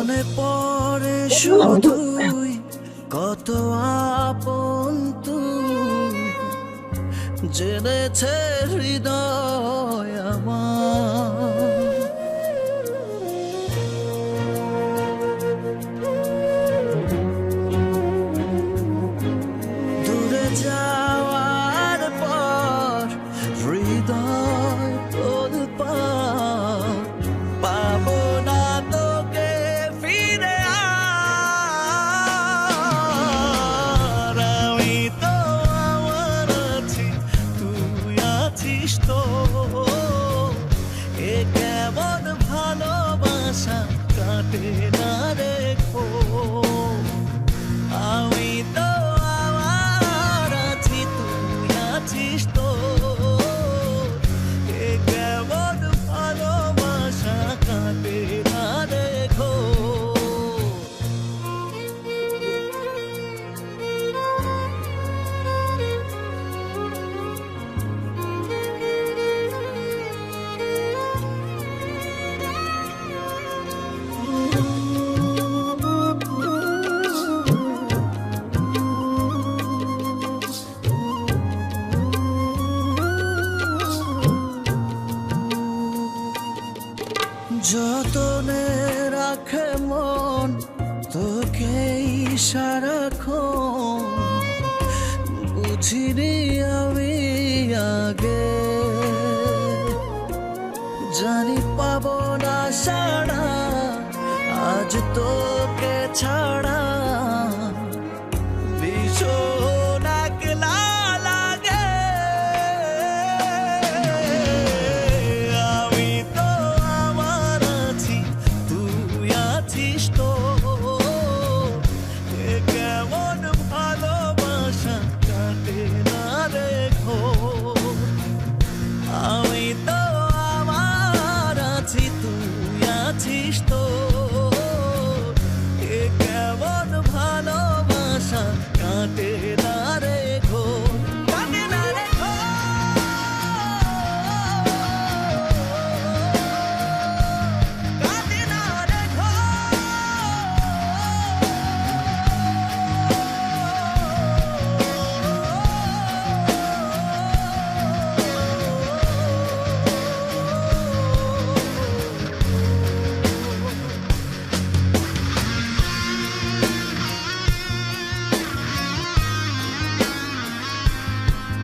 মনে পড়ে শুধুই কত আপন তুই, জেনেছে হৃদয় আমার। দূরে যাওয়ার পর হৃদয় তোলপাড়, পাবো না তোকে ফিরে আর। আমি তো আমার আছি, তুই আছিস তো, এ কেমন ভালোবাসা কাটে না রেখো। আমি তো আমার আছি, তুই আছিস তো, এ কেমন ভালোবাসা কাটে না রেখো। যতনে রাখে মন তোকেই সারাক্ষণ, বুঝিনি আমি আগে, জানি পাবো না সাড়া আজ তোকে ছাড়া।